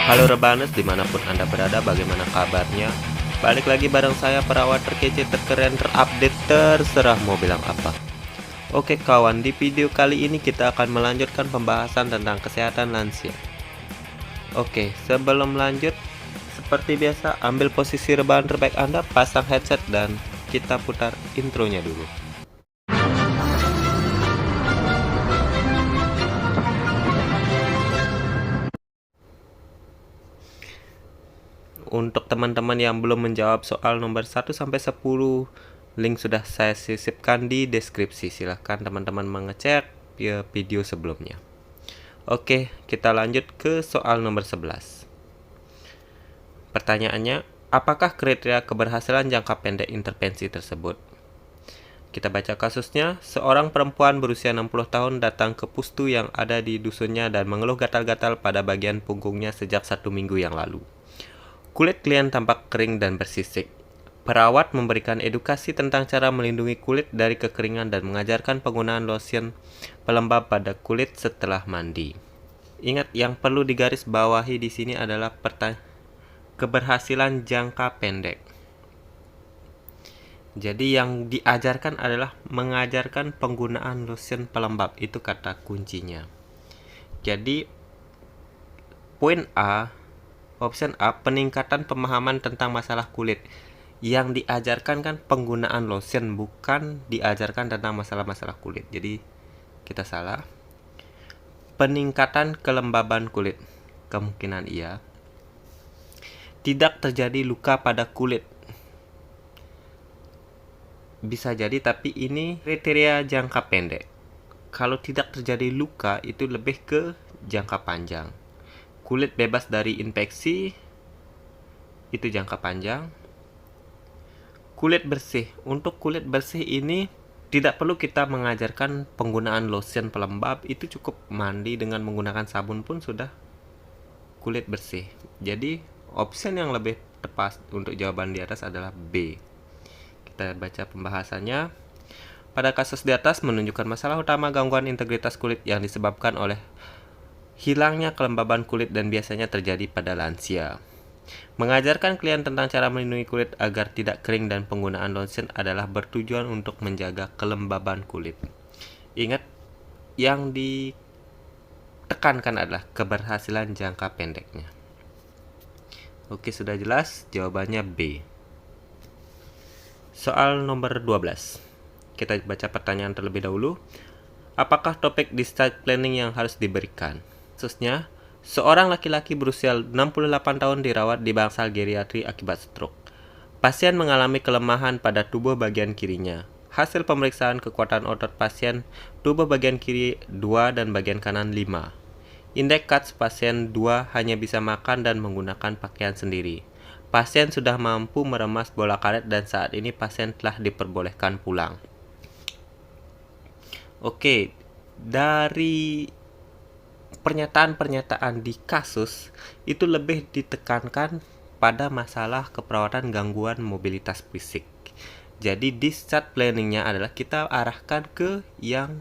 Halo Rebaners, dimanapun Anda berada, bagaimana kabarnya? Balik lagi bareng saya, perawat terkece, terkeren, terupdate, terserah mau bilang apa. Oke kawan, di video kali ini kita akan melanjutkan pembahasan tentang kesehatan lansia. Oke, sebelum lanjut, seperti biasa, ambil posisi rebahan terbaik Anda, pasang headset, dan kita putar intronya dulu. Untuk teman-teman yang belum menjawab soal nomor 1-10, link sudah saya sisipkan di deskripsi. Silahkan teman-teman mengecek video sebelumnya. Oke, kita lanjut ke soal nomor 11. Pertanyaannya, apakah kriteria keberhasilan jangka pendek intervensi tersebut? Kita baca kasusnya. Seorang perempuan berusia 60 tahun datang ke pustu yang ada di dusunnya dan mengeluh gatal-gatal pada bagian punggungnya sejak 1 minggu yang lalu. Kulit klien tampak kering dan bersisik. Perawat memberikan edukasi tentang cara melindungi kulit dari kekeringan dan mengajarkan penggunaan lotion pelembab pada kulit setelah mandi. Ingat, yang perlu digarisbawahi di sini adalah keberhasilan jangka pendek. Jadi yang diajarkan adalah mengajarkan penggunaan lotion pelembab, itu kata kuncinya. Jadi poin A, option A, peningkatan pemahaman tentang masalah kulit. Yang diajarkan kan penggunaan lotion, bukan diajarkan tentang masalah-masalah kulit. Jadi kita salah. Peningkatan kelembaban kulit, kemungkinan iya. Tidak terjadi luka pada kulit, bisa jadi, tapi ini kriteria jangka pendek. Kalau tidak terjadi luka, itu lebih ke jangka panjang. Kulit bebas dari infeksi, itu jangka panjang. Kulit bersih, untuk kulit bersih ini tidak perlu kita mengajarkan penggunaan lotion pelembab, itu cukup mandi dengan menggunakan sabun pun sudah kulit bersih. Jadi option yang lebih tepat untuk jawaban di atas adalah B. Kita baca pembahasannya. Pada kasus di atas menunjukkan masalah utama gangguan integritas kulit yang disebabkan oleh hilangnya kelembaban kulit dan biasanya terjadi pada lansia. Mengajarkan klien tentang cara melindungi kulit agar tidak kering dan penggunaan lotion adalah bertujuan untuk menjaga kelembaban kulit. Ingat, yang ditekankan adalah keberhasilan jangka pendeknya. Oke, sudah jelas, jawabannya B. Soal nomor 12. Kita baca pertanyaan terlebih dahulu. Apakah topik discharge planning yang harus diberikan? Khususnya, seorang laki-laki berusia 68 tahun dirawat di bangsal geriatri akibat stroke. Pasien mengalami kelemahan pada tubuh bagian kirinya. Hasil pemeriksaan kekuatan otot pasien, tubuh bagian kiri 2 dan bagian kanan 5. Indeks CATS pasien 2 hanya bisa makan dan menggunakan pakaian sendiri. Pasien sudah mampu meremas bola karet dan saat ini pasien telah diperbolehkan pulang. Oke, dari pernyataan-pernyataan di kasus itu lebih ditekankan pada masalah keperawatan gangguan mobilitas fisik. Jadi discharge planningnya adalah kita arahkan ke yang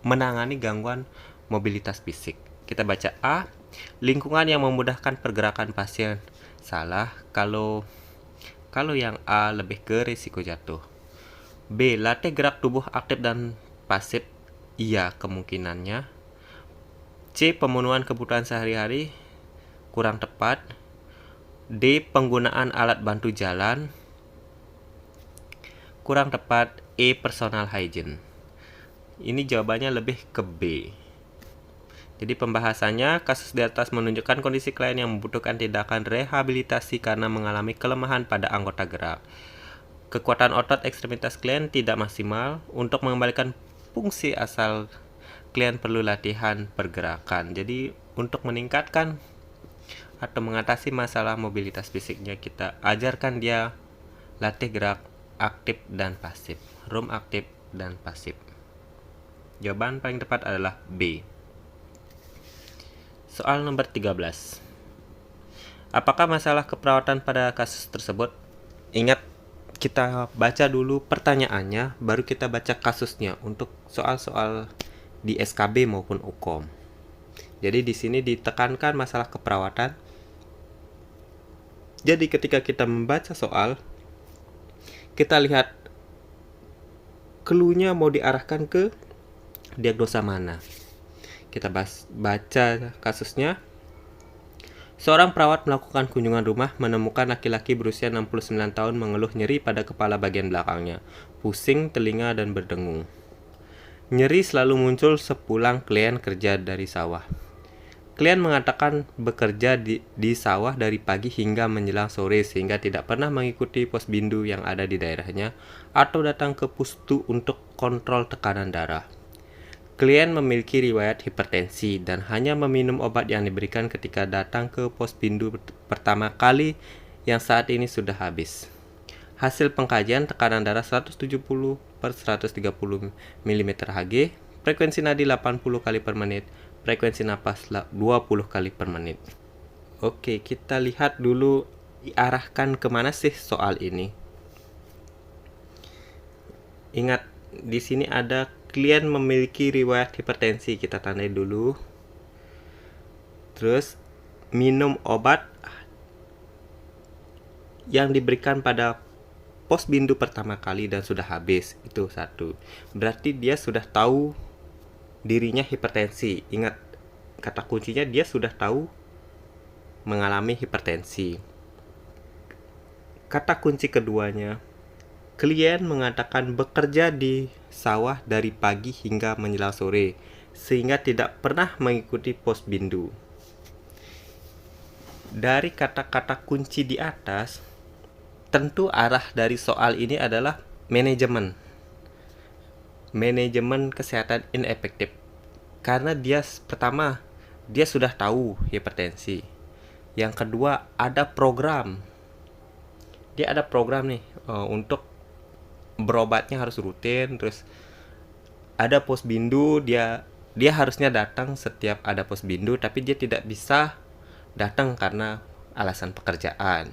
menangani gangguan mobilitas fisik. Kita baca A, lingkungan yang memudahkan pergerakan pasien. Salah, kalau yang A lebih ke risiko jatuh. B, latih gerak tubuh aktif dan pasif. Iya kemungkinannya. C, pemenuhan kebutuhan sehari-hari, kurang tepat. D, penggunaan alat bantu jalan, kurang tepat. E, personal hygiene. Ini jawabannya lebih ke B. Jadi pembahasannya, kasus di atas menunjukkan kondisi klien yang membutuhkan tindakan rehabilitasi karena mengalami kelemahan pada anggota gerak. Kekuatan otot ekstremitas klien tidak maksimal. Untuk mengembalikan fungsi asal klien perlu latihan pergerakan. Jadi untuk meningkatkan atau mengatasi masalah mobilitas fisiknya, kita ajarkan dia latih gerak aktif dan pasif, room aktif dan pasif. Jawaban paling tepat adalah B. Soal nomor 13. Apakah masalah keperawatan pada kasus tersebut? Ingat, kita baca dulu pertanyaannya, baru kita baca kasusnya untuk soal-soal di SKB maupun UKOM. Jadi di sini ditekankan masalah keperawatan. Jadi ketika kita membaca soal, kita lihat clue-nya mau diarahkan ke diagnosa mana. Kita baca kasusnya. Seorang perawat melakukan kunjungan rumah menemukan laki-laki berusia 69 tahun mengeluh nyeri pada kepala bagian belakangnya, pusing telinga dan berdengung. Nyeri selalu muncul sepulang klien kerja dari sawah. Klien mengatakan bekerja di sawah dari pagi hingga menjelang sore sehingga tidak pernah mengikuti posbindu yang ada di daerahnya atau datang ke pustu untuk kontrol tekanan darah. Klien memiliki riwayat hipertensi dan hanya meminum obat yang diberikan ketika datang ke posbindu pertama kali yang saat ini sudah habis. Hasil pengkajian tekanan darah 170/130 mm Hg, frekuensi nadi 80 kali per menit, frekuensi napas 20 kali per menit. Oke, kita lihat dulu diarahkan kemana sih soal ini. Ingat, di sini ada klien memiliki riwayat hipertensi, kita tandai dulu. Terus minum obat yang diberikan pada posbindu pertama kali dan sudah habis, itu satu. Berarti dia sudah tahu dirinya hipertensi. Ingat, kata kuncinya dia sudah tahu mengalami hipertensi. Kata kunci keduanya, klien mengatakan bekerja di sawah dari pagi hingga menjelang sore, sehingga tidak pernah mengikuti posbindu. Dari kata-kata kunci di atas, tentu arah dari soal ini adalah manajemen kesehatan inefektif. Karena pertama, dia sudah tahu hipertensi. Yang kedua, ada program. Dia ada program nih untuk berobatnya harus rutin. Terus ada posbindu, dia harusnya datang setiap ada posbindu, tapi dia tidak bisa datang karena alasan pekerjaan.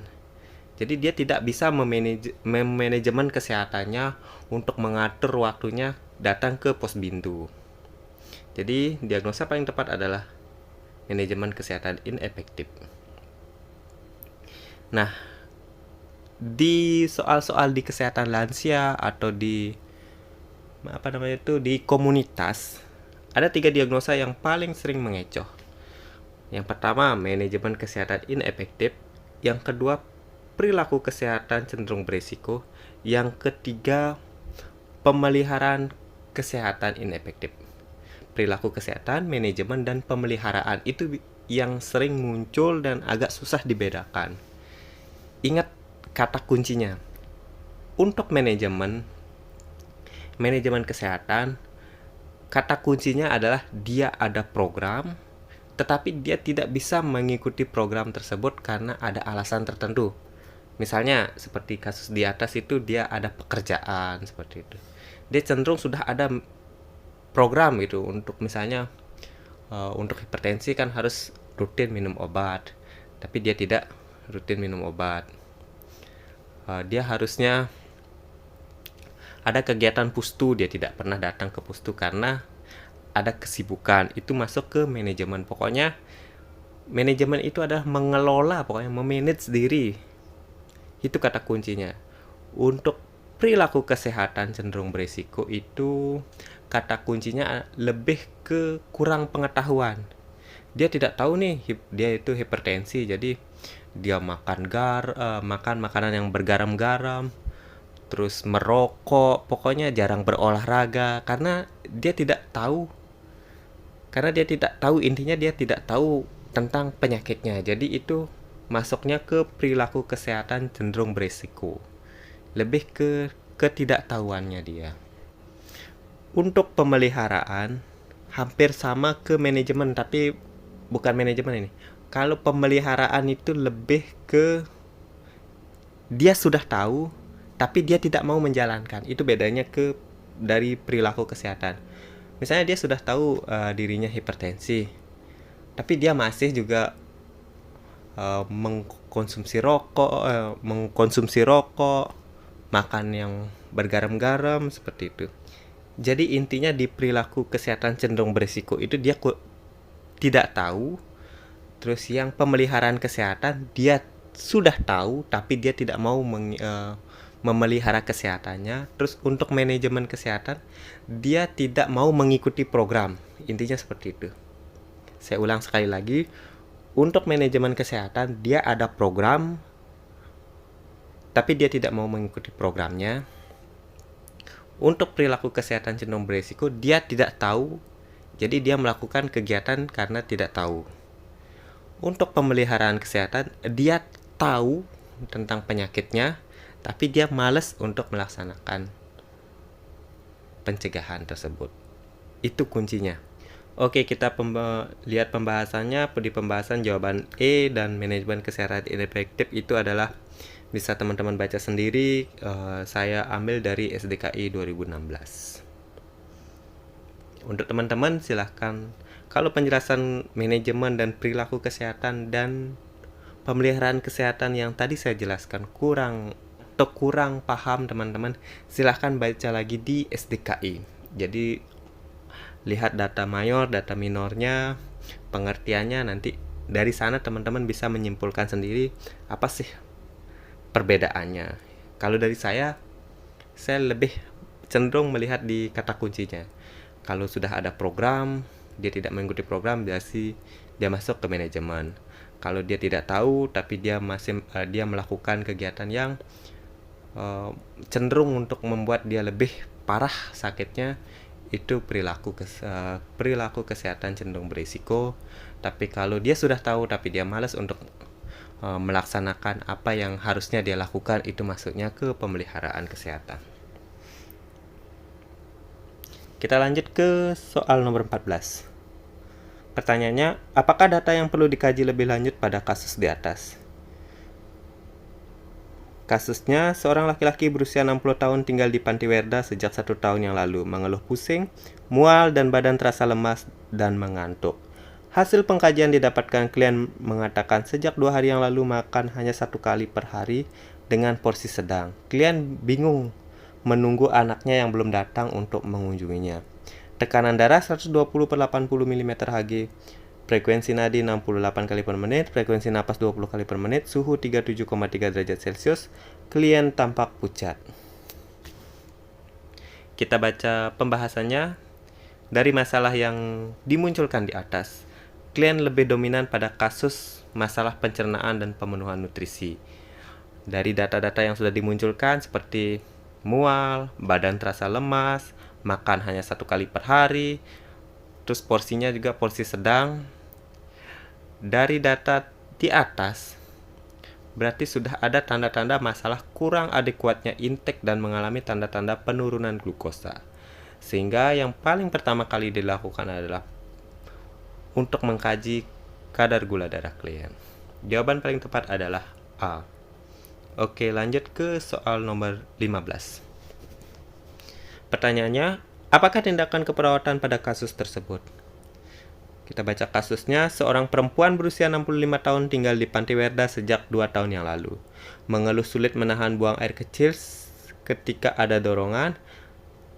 Jadi dia tidak bisa memanajemen kesehatannya untuk mengatur waktunya datang ke posbindu. Jadi diagnosa paling tepat adalah manajemen kesehatan inefektif. Nah, di soal-soal di kesehatan lansia atau di komunitas, ada 3 diagnosa yang paling sering mengecoh. Yang pertama, manajemen kesehatan inefektif. Yang kedua, perilaku kesehatan cenderung berisiko. Yang ketiga, pemeliharaan kesehatan inefektif. Perilaku kesehatan, manajemen, dan pemeliharaan itu yang sering muncul dan agak susah dibedakan. Ingat kata kuncinya. Untuk manajemen kesehatan, kata kuncinya adalah dia ada program, tetapi dia tidak bisa mengikuti program tersebut karena ada alasan tertentu. Misalnya seperti kasus di atas itu, dia ada pekerjaan seperti itu. Dia cenderung sudah ada program gitu untuk misalnya untuk hipertensi kan harus rutin minum obat, tapi dia tidak rutin minum obat. Dia harusnya ada kegiatan pustu, dia tidak pernah datang ke pustu karena ada kesibukan. Itu masuk ke manajemen. Pokoknya manajemen itu adalah mengelola, pokoknya memanage diri. Itu kata kuncinya. Untuk perilaku kesehatan cenderung berisiko itu kata kuncinya lebih ke kurang pengetahuan. Dia tidak tahu nih dia itu hipertensi, jadi dia makan makanan yang bergaram-garam, terus merokok, pokoknya jarang berolahraga karena dia tidak tahu. Intinya dia tidak tahu tentang penyakitnya. Jadi itu masuknya ke perilaku kesehatan cenderung berisiko. Lebih ke ketidaktahuannya dia. Untuk pemeliharaan hampir sama ke manajemen, tapi bukan manajemen ini. Kalau pemeliharaan itu lebih ke dia sudah tahu tapi dia tidak mau menjalankan. Itu bedanya dari perilaku kesehatan. Misalnya dia sudah tahu dirinya hipertensi, tapi dia masih juga mengkonsumsi rokok, makan yang bergaram-garam seperti itu. Jadi intinya di perilaku kesehatan cenderung berisiko itu dia tidak tahu. Terus yang pemeliharaan kesehatan dia sudah tahu tapi dia tidak mau memelihara kesehatannya. Terus untuk manajemen kesehatan dia tidak mau mengikuti program. Intinya seperti itu. Saya ulang sekali lagi, untuk manajemen kesehatan dia ada program tapi dia tidak mau mengikuti programnya. Untuk perilaku kesehatan cenderung berisiko dia tidak tahu, jadi dia melakukan kegiatan karena tidak tahu. Untuk pemeliharaan kesehatan dia tahu tentang penyakitnya tapi dia malas untuk melaksanakan pencegahan tersebut. Itu kuncinya. Oke, kita lihat pembahasannya. Di pembahasan jawaban E dan manajemen kesehatan efektif itu adalah bisa teman-teman baca sendiri. Saya ambil dari SDKI 2016. Untuk teman-teman silahkan, kalau penjelasan manajemen dan perilaku kesehatan dan pemeliharaan kesehatan yang tadi saya jelaskan kurang paham teman-teman, silahkan baca lagi di SDKI. Jadi lihat data mayor, data minornya, pengertiannya, nanti dari sana teman-teman bisa menyimpulkan sendiri apa sih perbedaannya. Kalau dari saya lebih cenderung melihat di kata kuncinya. Kalau sudah ada program, dia tidak mengikuti program, berarti dia masuk ke manajemen. Kalau dia tidak tahu tapi dia melakukan kegiatan yang cenderung untuk membuat dia lebih parah sakitnya, itu perilaku kesehatan cenderung berisiko. Tapi kalau dia sudah tahu tapi dia malas untuk melaksanakan apa yang harusnya dia lakukan, itu masuknya ke pemeliharaan kesehatan. Kita lanjut ke soal nomor 14. Pertanyaannya, apakah data yang perlu dikaji lebih lanjut pada kasus di atas? Kasusnya, seorang laki-laki berusia 60 tahun tinggal di Panti Werda sejak 1 tahun yang lalu, mengeluh pusing, mual, dan badan terasa lemas dan mengantuk. Hasil pengkajian didapatkan klien mengatakan sejak 2 hari yang lalu makan hanya 1 kali per hari dengan porsi sedang. Klien bingung menunggu anaknya yang belum datang untuk mengunjunginya. Tekanan darah 120/80 mm Hg, frekuensi nadi 68 kali per menit, frekuensi napas 20 kali per menit, suhu 37,3 derajat Celcius, klien tampak pucat. Kita baca pembahasannya. Dari masalah yang dimunculkan di atas, klien lebih dominan pada kasus masalah pencernaan dan pemenuhan nutrisi. Dari data-data yang sudah dimunculkan seperti mual, badan terasa lemas, makan hanya 1 kali per hari, terus porsinya juga porsi sedang. Dari data di atas berarti sudah ada tanda-tanda masalah kurang adekuatnya intake dan mengalami tanda-tanda penurunan glukosa. Sehingga yang paling pertama kali dilakukan adalah untuk mengkaji kadar gula darah klien. Jawaban paling tepat adalah A. Oke, lanjut ke soal nomor 15. Pertanyaannya, apakah tindakan keperawatan pada kasus tersebut? Kita baca kasusnya. Seorang perempuan berusia 65 tahun tinggal di Panti Werda sejak 2 tahun yang lalu. Mengeluh sulit menahan buang air kecil ketika ada dorongan.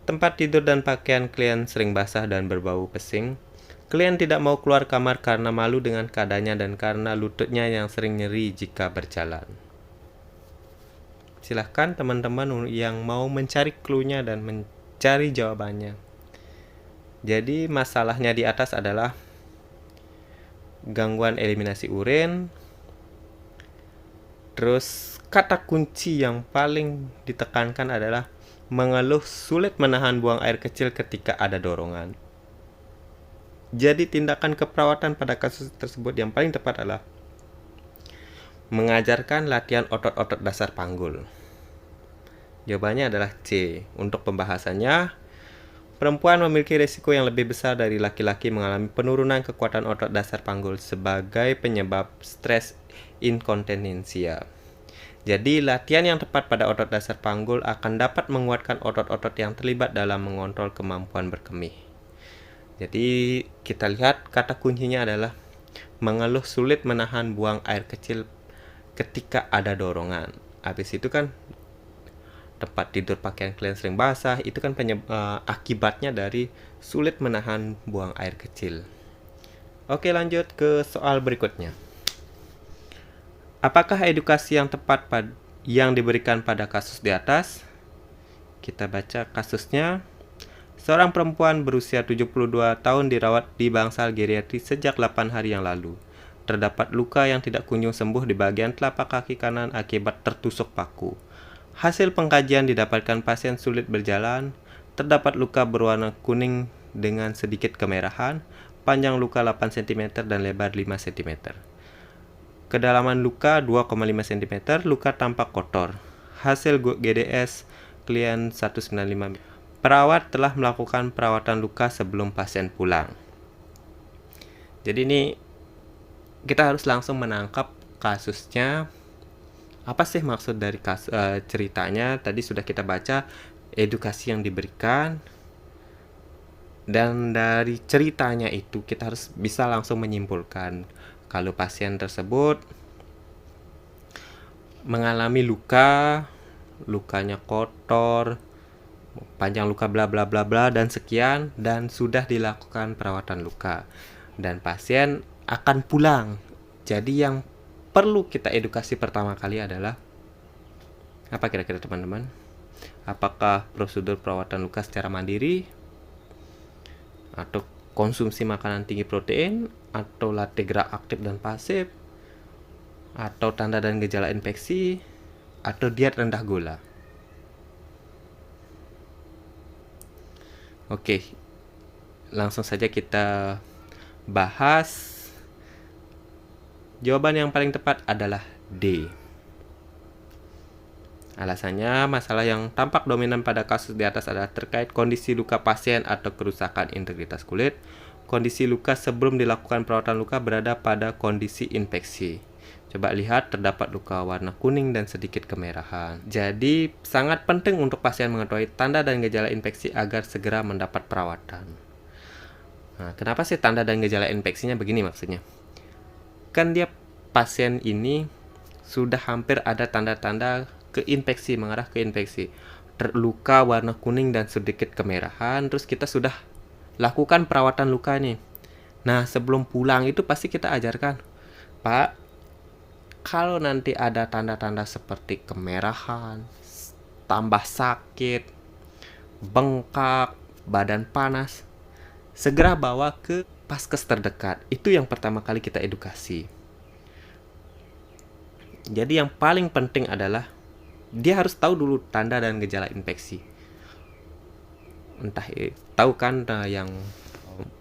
Tempat tidur dan pakaian klien sering basah dan berbau pesing. Klien tidak mau keluar kamar karena malu dengan keadaannya dan karena lututnya yang sering nyeri jika berjalan. Silahkan teman-teman yang mau mencari clue-nya dan mencari jawabannya. Jadi masalahnya di atas adalah gangguan eliminasi urin. Terus kata kunci yang paling ditekankan adalah mengeluh sulit menahan buang air kecil ketika ada dorongan. Jadi tindakan keperawatan pada kasus tersebut yang paling tepat adalah mengajarkan latihan otot-otot dasar panggul. Jawabannya adalah C. Untuk pembahasannya, perempuan memiliki risiko yang lebih besar dari laki-laki mengalami penurunan kekuatan otot dasar panggul sebagai penyebab stres inkontinensia. Jadi, latihan yang tepat pada otot dasar panggul akan dapat menguatkan otot-otot yang terlibat dalam mengontrol kemampuan berkemih. Jadi, kita lihat kata kuncinya adalah mengeluh sulit menahan buang air kecil ketika ada dorongan. Habis itu kan tempat tidur pakaian klien sering basah, itu kan akibatnya dari sulit menahan buang air kecil. Oke, lanjut ke soal berikutnya. Apakah edukasi yang tepat yang diberikan pada kasus di atas? Kita baca kasusnya. Seorang perempuan berusia 72 tahun dirawat di bangsal geriatri sejak 8 hari yang lalu. Terdapat luka yang tidak kunjung sembuh di bagian telapak kaki kanan akibat tertusuk paku. Hasil pengkajian didapatkan pasien sulit berjalan, terdapat luka berwarna kuning dengan sedikit kemerahan, panjang luka 8 cm dan lebar 5 cm. Kedalaman luka 2,5 cm, luka tampak kotor. Hasil GDS klien 195. Perawat telah melakukan perawatan luka sebelum pasien pulang. Jadi ini kita harus langsung menangkap kasusnya. Apa sih maksud dari ceritanya? Tadi sudah kita baca edukasi yang diberikan, dan dari ceritanya itu kita harus bisa langsung menyimpulkan kalau pasien tersebut mengalami lukanya kotor, panjang luka bla bla bla bla dan sekian, dan sudah dilakukan perawatan luka dan pasien akan pulang. Jadi yang perlu kita edukasi pertama kali adalah apa kira-kira teman-teman? Apakah prosedur perawatan luka secara mandiri, atau konsumsi makanan tinggi protein, atau latih gerak aktif dan pasif, atau tanda dan gejala infeksi, atau diet rendah gula? Oke, langsung saja kita bahas. Jawaban yang paling tepat adalah D. Alasannya, masalah yang tampak dominan pada kasus di atas adalah terkait kondisi luka pasien atau kerusakan integritas kulit. Kondisi luka sebelum dilakukan perawatan luka berada pada kondisi infeksi. Coba lihat, terdapat luka warna kuning dan sedikit kemerahan. Jadi, sangat penting untuk pasien mengetahui tanda dan gejala infeksi agar segera mendapat perawatan. Nah, kenapa sih tanda dan gejala infeksinya begini maksudnya? Kan pasien ini sudah hampir ada tanda-tanda mengarah ke infeksi. Terluka warna kuning dan sedikit kemerahan, terus kita sudah lakukan perawatan luka nih. Nah, sebelum pulang itu pasti kita ajarkan, Pak, kalau nanti ada tanda-tanda seperti kemerahan, tambah sakit, bengkak, badan panas, segera bawa ke paskes terdekat. Itu yang pertama kali kita edukasi. Jadi yang paling penting adalah dia harus tahu dulu tanda dan gejala infeksi. Entah tahu kan yang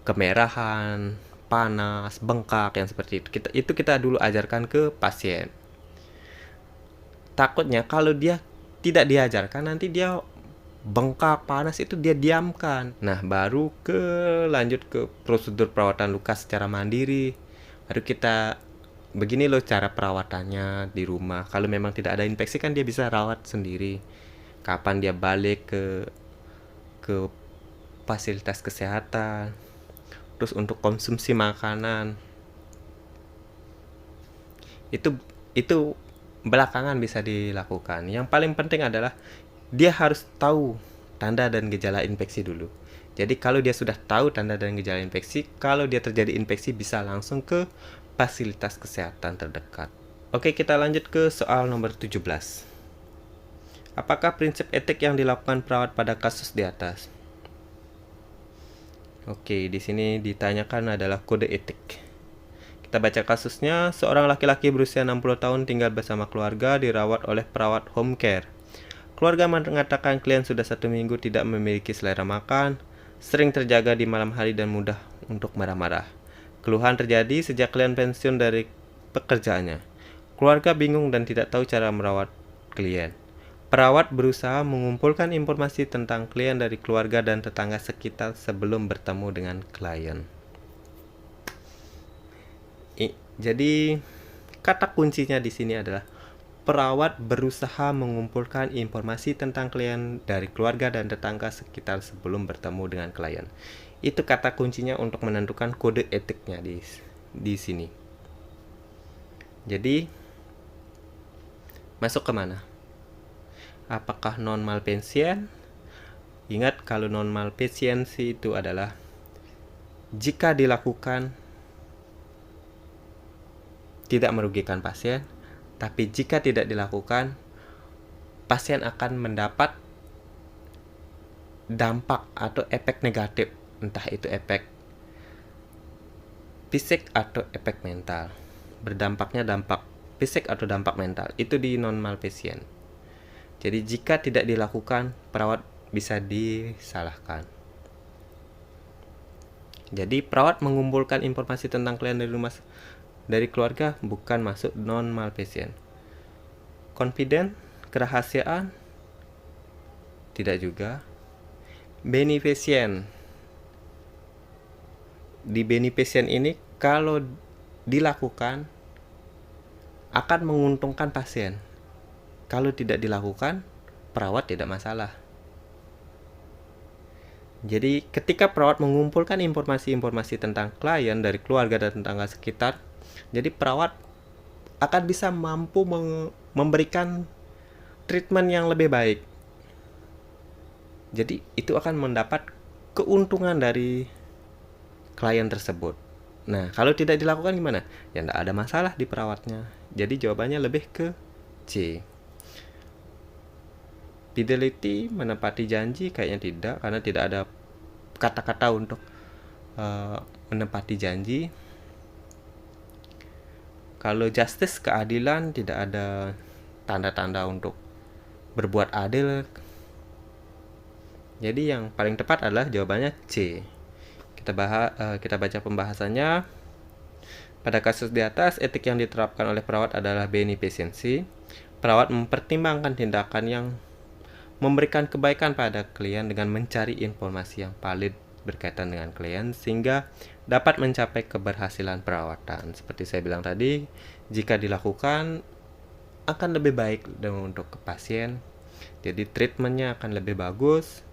kemerahan, panas, bengkak, yang seperti itu. Kita dulu ajarkan ke pasien. Takutnya kalau dia tidak diajarkan, nanti dia bengkak, panas, itu dia diamkan. Nah, baru lanjut ke prosedur perawatan luka secara mandiri. Baru kita begini loh cara perawatannya di rumah. Kalau memang tidak ada infeksi kan dia bisa rawat sendiri. Kapan dia balik ke fasilitas kesehatan. Terus untuk konsumsi makanan itu belakangan bisa dilakukan. Yang paling penting adalah dia harus tahu tanda dan gejala infeksi dulu. Jadi kalau dia sudah tahu tanda dan gejala infeksi, kalau dia terjadi infeksi bisa langsung ke fasilitas kesehatan terdekat. Oke, kita lanjut ke soal nomor 17. Apakah prinsip etik yang dilakukan perawat pada kasus di atas? Oke, di sini ditanyakan adalah kode etik. Kita baca kasusnya. Seorang laki-laki berusia 60 tahun tinggal bersama keluarga, dirawat oleh perawat home care. Keluarga mengatakan klien sudah 1 minggu tidak memiliki selera makan, sering terjaga di malam hari dan mudah untuk marah-marah. Keluhan terjadi sejak klien pensiun dari pekerjaannya. Keluarga bingung dan tidak tahu cara merawat klien. Perawat berusaha mengumpulkan informasi tentang klien dari keluarga dan tetangga sekitar sebelum bertemu dengan klien. Jadi kata kuncinya di sini adalah perawat berusaha mengumpulkan informasi tentang klien dari keluarga dan tetangga sekitar sebelum bertemu dengan klien. Itu kata kuncinya untuk menentukan kode etiknya di sini. Jadi masuk ke mana? Apakah non malpensien? Ingat, kalau non malpensiensi itu adalah jika dilakukan tidak merugikan pasien, tapi jika tidak dilakukan, pasien akan mendapat dampak atau efek negatif, entah itu efek fisik atau efek mental. Berdampaknya dampak fisik atau dampak mental, itu di non malpensien. Jadi jika tidak dilakukan, perawat bisa disalahkan. Jadi perawat mengumpulkan informasi tentang klien dari keluarga bukan masuk non malpensien. Confident, kerahasiaan, tidak juga. Beneficient. Di beneficient ini kalau dilakukan akan menguntungkan pasien. Kalau tidak dilakukan, perawat tidak masalah. Jadi ketika perawat mengumpulkan informasi-informasi tentang klien dari keluarga dan tetangga sekitar, jadi perawat akan bisa mampu memberikan treatment yang lebih baik. Jadi itu akan mendapat keuntungan dari klien tersebut. Nah, kalau tidak dilakukan gimana? Ya tidak ada masalah di perawatnya. Jadi jawabannya lebih ke C. Fidelity, menepati janji, kayaknya tidak, karena tidak ada kata-kata untuk menepati janji. Kalau justice, keadilan, tidak ada tanda-tanda untuk berbuat adil. Jadi yang paling tepat adalah jawabannya C. Kita baca pembahasannya. Pada kasus di atas, etik yang diterapkan oleh perawat adalah beneficency. Perawat mempertimbangkan tindakan yang memberikan kebaikan pada klien dengan mencari informasi yang valid berkaitan dengan klien sehingga dapat mencapai keberhasilan perawatan. Seperti saya bilang tadi, jika dilakukan akan lebih baik untuk pasien. Jadi treatmentnya akan lebih bagus.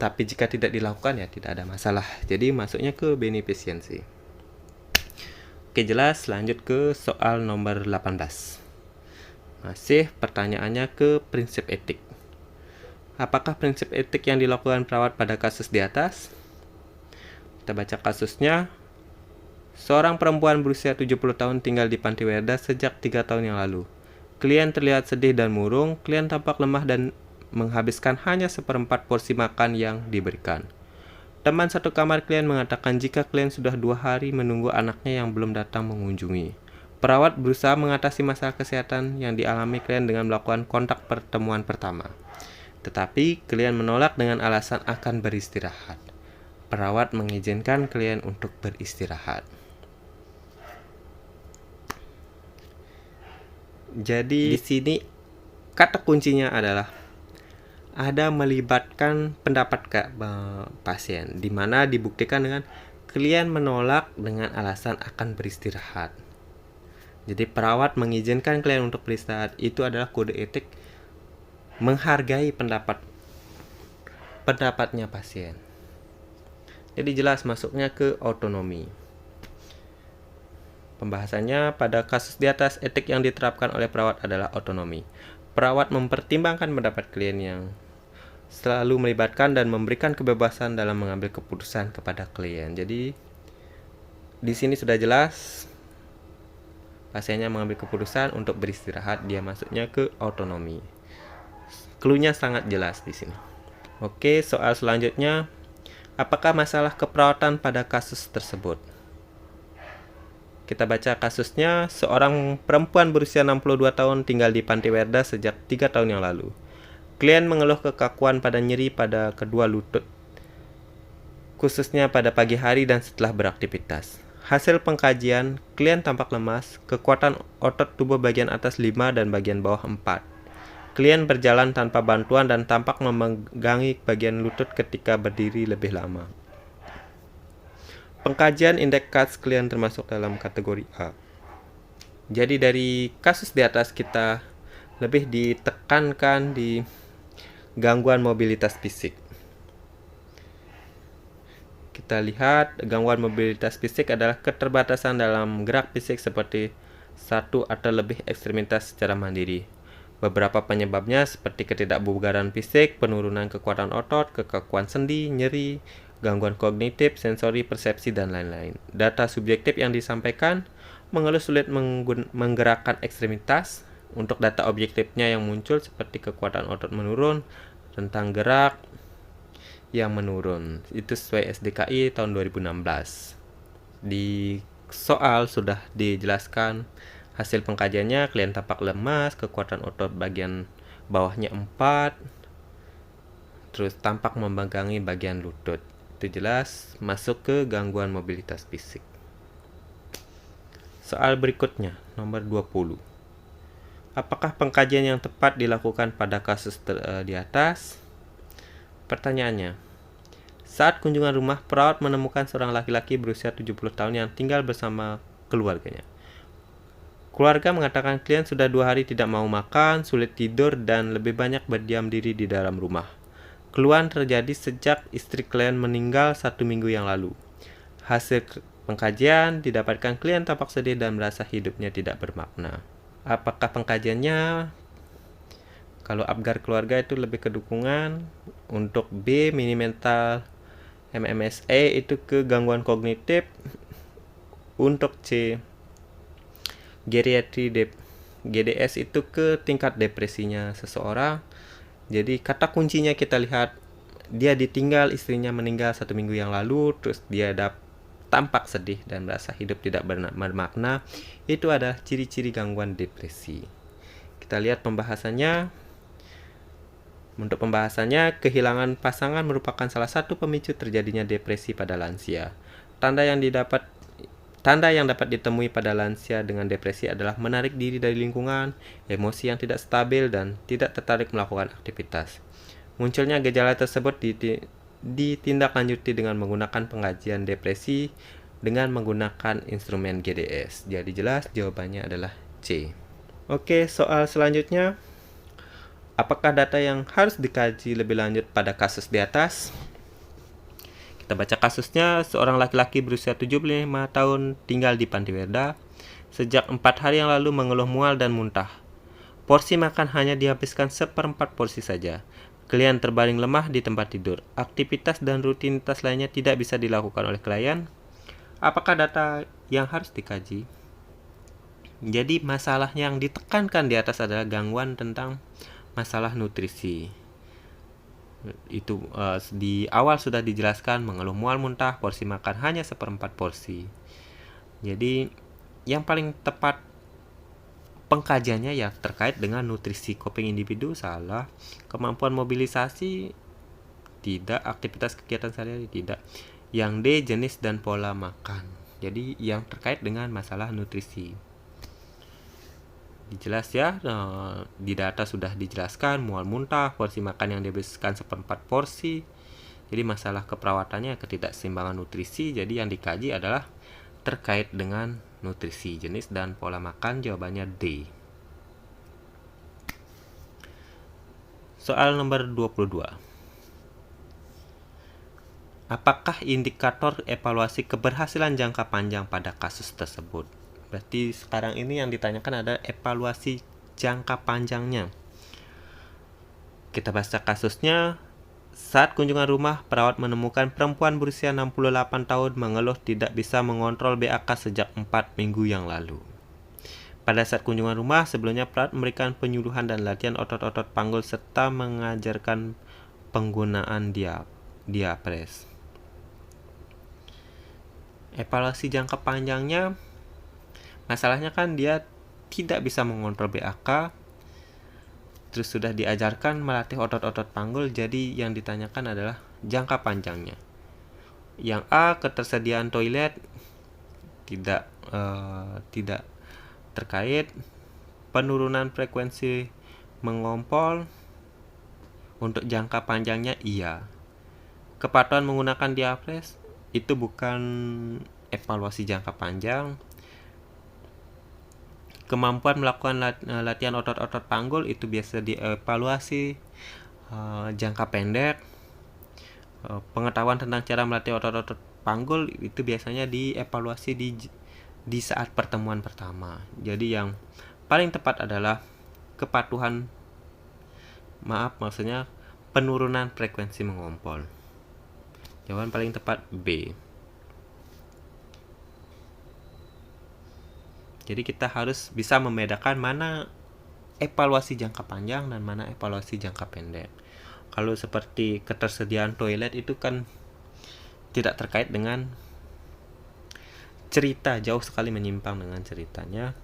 Tapi jika tidak dilakukan ya tidak ada masalah. Jadi masuknya ke beneficency. Oke, jelas. Lanjut ke soal nomor 18. Masih pertanyaannya ke prinsip etik. Apakah prinsip etik yang dilakukan perawat pada kasus di atas? Kita baca kasusnya. Seorang perempuan berusia 70 tahun tinggal di Panti Werda sejak 3 tahun yang lalu. Klien terlihat sedih dan murung. Klien tampak lemah dan menghabiskan hanya 1/4 porsi makan yang diberikan. Teman satu kamar klien mengatakan jika klien sudah 2 hari menunggu anaknya yang belum datang mengunjungi. Perawat berusaha mengatasi masalah kesehatan yang dialami klien dengan melakukan kontak pertemuan pertama. Tetapi klien menolak dengan alasan akan beristirahat. Perawat mengizinkan klien untuk beristirahat. Jadi di sini kata kuncinya adalah ada melibatkan pendapat pasien, di mana dibuktikan dengan klien menolak dengan alasan akan beristirahat. Jadi perawat mengizinkan klien untuk beristirahat, itu adalah kode etik menghargai pendapatnya pasien. Jadi jelas masuknya ke otonomi. Pembahasannya pada kasus di atas, etik yang diterapkan oleh perawat adalah otonomi. Perawat mempertimbangkan pendapat klien yang selalu melibatkan dan memberikan kebebasan dalam mengambil keputusan kepada klien. Jadi di sini sudah jelas pasiennya mengambil keputusan untuk beristirahat, dia masuknya ke otonomi. Cluenya sangat jelas di sini. Oke, soal selanjutnya, apakah masalah keperawatan pada kasus tersebut? Kita baca kasusnya. Seorang perempuan berusia 62 tahun tinggal di Panti Werda sejak 3 tahun yang lalu. Klien mengeluh kekakuan pada nyeri pada kedua lutut, khususnya pada pagi hari dan setelah beraktivitas. Hasil pengkajian, klien tampak lemas, kekuatan otot tubuh bagian atas 5 dan bagian bawah 4. Klien berjalan tanpa bantuan dan tampak memegangi bagian lutut ketika berdiri lebih lama. Pengkajian indeks CAS klien termasuk dalam kategori A. Jadi dari kasus di atas kita lebih ditekankan di gangguan mobilitas fisik. Kita lihat gangguan mobilitas fisik adalah keterbatasan dalam gerak fisik seperti satu atau lebih ekstremitas secara mandiri. Beberapa penyebabnya seperti ketidakbugaran fisik, penurunan kekuatan otot, kekakuan sendi, nyeri, gangguan kognitif, sensori, persepsi, dan lain-lain. Data subjektif yang disampaikan, mengeluh sulit menggerakkan ekstremitas. Untuk data objektifnya yang muncul seperti kekuatan otot menurun, rentang gerak yang menurun. Itu sesuai SDKI tahun 2016. Di soal sudah dijelaskan hasil pengkajiannya, klien tampak lemas, kekuatan otot bagian bawahnya 4, terus tampak memegangi bagian lutut. Itu jelas masuk ke gangguan mobilitas fisik. Soal berikutnya, nomor 20. Apakah pengkajian yang tepat dilakukan pada kasus di atas? Pertanyaannya, saat kunjungan rumah, perawat menemukan seorang laki-laki berusia 70 tahun yang tinggal bersama keluarganya. Keluarga mengatakan klien sudah 2 hari tidak mau makan, sulit tidur, dan lebih banyak berdiam diri di dalam rumah. Keluhan terjadi sejak istri klien meninggal 1 minggu yang lalu. Hasil pengkajian didapatkan klien tampak sedih dan merasa hidupnya tidak bermakna. Apakah pengkajiannya? Kalau Apgar keluarga itu lebih ke dukungan. Untuk B, mini mental MMSE itu ke gangguan kognitif. Untuk C, geriatri GDS itu ke tingkat depresinya seseorang. Jadi kata kuncinya kita lihat, dia ditinggal, istrinya meninggal 1 minggu yang lalu, terus dia tampak sedih dan merasa hidup tidak bermakna. Itu adalah ciri-ciri gangguan depresi. Kita lihat pembahasannya. Untuk pembahasannya, kehilangan pasangan merupakan salah satu pemicu terjadinya depresi pada lansia. Tanda yang dapat ditemui pada lansia dengan depresi adalah menarik diri dari lingkungan, emosi yang tidak stabil, dan tidak tertarik melakukan aktivitas. Munculnya gejala tersebut ditindaklanjuti dengan menggunakan pengajian depresi dengan menggunakan instrumen GDS. Jadi jelas jawabannya adalah C. Oke, soal selanjutnya. Apakah data yang harus dikaji lebih lanjut pada kasus di atas? Kita baca kasusnya. Seorang laki-laki berusia 75 tahun tinggal di Pantiwerda. Sejak 4 hari yang lalu mengeluh mual dan muntah. Porsi makan hanya dihabiskan 1/4 porsi saja. Klien terbaring lemah di tempat tidur. Aktivitas dan rutinitas lainnya tidak bisa dilakukan oleh klien. Apakah data yang harus dikaji? Jadi masalah yang ditekankan di atas adalah gangguan tentang masalah nutrisi. Itu di awal sudah dijelaskan, mengeluh mual muntah, porsi makan hanya 1/4 porsi. Jadi yang paling tepat pengkajiannya ya terkait dengan nutrisi. Coping individu salah, kemampuan mobilisasi tidak, aktivitas kegiatan sehari-hari tidak. Yang D, jenis dan pola makan. Jadi yang terkait dengan masalah nutrisi. Jelas ya, di data sudah dijelaskan mual muntah, porsi makan yang dihabiskan 1/4 porsi. Jadi masalah keperawatannya ketidakseimbangan nutrisi. Jadi yang dikaji adalah terkait dengan nutrisi, jenis dan pola makan. Jawabannya D. Soal nomor 22. Apakah indikator evaluasi keberhasilan jangka panjang pada kasus tersebut? Berarti sekarang ini yang ditanyakan ada evaluasi jangka panjangnya. Kita baca kasusnya. Saat kunjungan rumah, perawat menemukan perempuan berusia 68 tahun mengeluh tidak bisa mengontrol BAK sejak 4 minggu yang lalu. Pada saat kunjungan rumah, sebelumnya perawat memberikan penyuluhan dan latihan otot-otot panggul serta mengajarkan penggunaan diapres. Evaluasi jangka panjangnya, masalahnya kan dia tidak bisa mengontrol BAK, terus sudah diajarkan melatih otot-otot panggul. Jadi yang ditanyakan adalah jangka panjangnya. Yang A, ketersediaan toilet tidak terkait. Penurunan frekuensi mengompol, untuk jangka panjangnya iya. Kepatuhan menggunakan diapres itu bukan evaluasi jangka panjang. Kemampuan melakukan latihan otot-otot panggul itu biasa dievaluasi jangka pendek. Pengetahuan tentang cara melatih otot-otot panggul itu biasanya dievaluasi di saat pertemuan pertama. Jadi yang paling tepat adalah kepatuhan, maksudnya penurunan frekuensi mengompol. Jawaban paling tepat B. Jadi kita harus bisa membedakan mana evaluasi jangka panjang dan mana evaluasi jangka pendek. Kalau seperti ketersediaan toilet itu kan tidak terkait dengan cerita, jauh sekali menyimpang dengan ceritanya.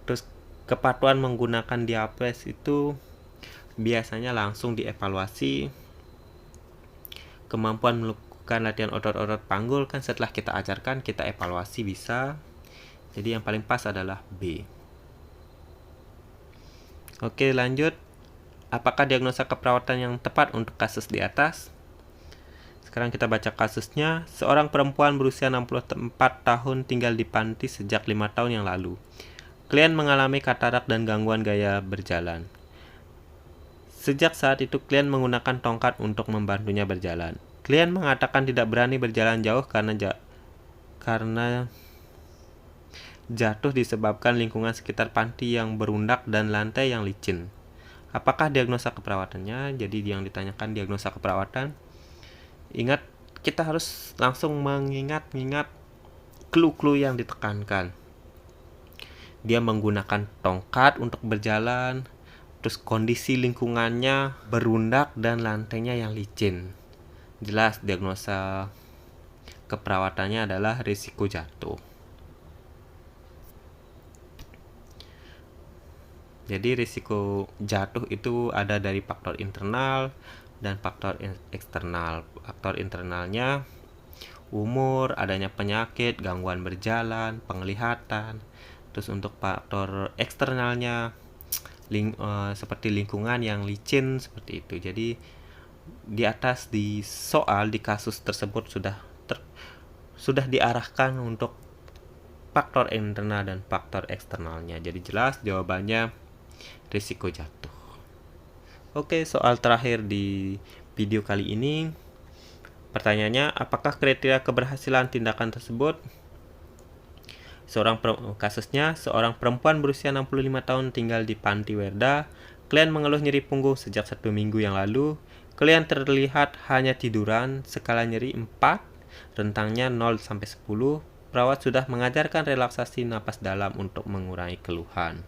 Terus kepatuhan menggunakan diapres itu biasanya langsung dievaluasi. Kemampuan melakukan latihan otot-otot panggul kan setelah kita ajarkan, kita evaluasi bisa. Jadi yang paling pas adalah B. Oke, lanjut. Apakah diagnosa keperawatan yang tepat untuk kasus di atas? Sekarang kita baca kasusnya. Seorang perempuan berusia 64 tahun tinggal di panti sejak 5 tahun yang lalu. Klien mengalami katarak dan gangguan gaya berjalan. Sejak saat itu klien menggunakan tongkat untuk membantunya berjalan. Klien mengatakan tidak berani berjalan jauh karena jatuh disebabkan lingkungan sekitar panti yang berundak dan lantai yang licin. Apakah diagnosa keperawatannya? Jadi yang ditanyakan diagnosa keperawatan. Ingat, kita harus langsung mengingat clue-clue yang ditekankan. Dia menggunakan tongkat untuk berjalan, terus kondisi lingkungannya berundak dan lantainya yang licin. Jelas diagnosa keperawatannya adalah risiko jatuh. Jadi risiko jatuh itu ada dari faktor internal dan faktor eksternal. Faktor internalnya umur, adanya penyakit, gangguan berjalan, penglihatan. Terus untuk faktor eksternalnya seperti lingkungan yang licin seperti itu. Jadi di atas di kasus tersebut sudah diarahkan untuk faktor internal dan faktor eksternalnya. Jadi jelas jawabannya risiko jatuh. Oke, soal terakhir di video kali ini. Pertanyaannya, apakah kriteria keberhasilan tindakan tersebut? Kasusnya, seorang perempuan berusia 65 tahun tinggal di Panti Werda. Klien mengeluh nyeri punggung sejak 1 minggu yang lalu. Klien terlihat hanya tiduran, skala nyeri 4, rentangnya 0-10. Perawat sudah mengajarkan relaksasi napas dalam untuk mengurangi keluhan.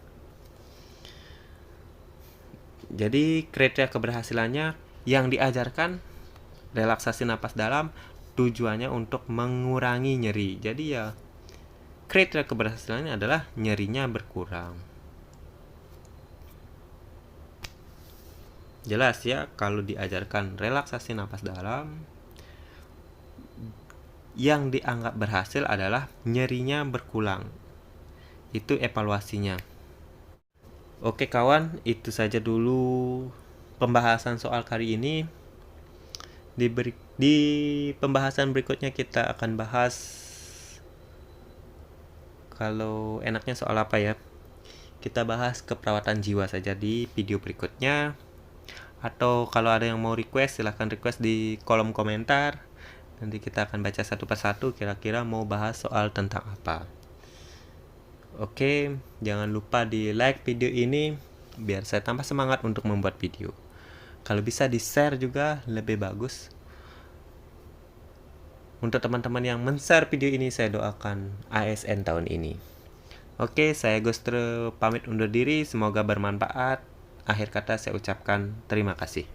Jadi kriteria keberhasilannya yang diajarkan relaksasi napas dalam tujuannya untuk mengurangi nyeri. Jadi ya kriteria keberhasilannya adalah nyerinya berkurang. Jelas ya, kalau diajarkan relaksasi napas dalam, yang dianggap berhasil adalah nyerinya berkurang. Itu evaluasinya. Oke kawan, itu saja dulu pembahasan soal kali ini. Di pembahasan berikutnya kita akan bahas, kalau enaknya soal apa ya, kita bahas keperawatan jiwa saja di video berikutnya. Atau kalau ada yang mau request, silahkan request di kolom komentar. Nanti kita akan baca satu persatu kira-kira mau bahas soal tentang apa. Oke, jangan lupa di like video ini biar saya tambah semangat untuk membuat video. Kalau bisa di share juga lebih bagus. Untuk teman-teman yang men-share video ini, saya doakan ASN tahun ini. Oke, saya Gostre pamit undur diri, semoga bermanfaat. Akhir kata saya ucapkan terima kasih.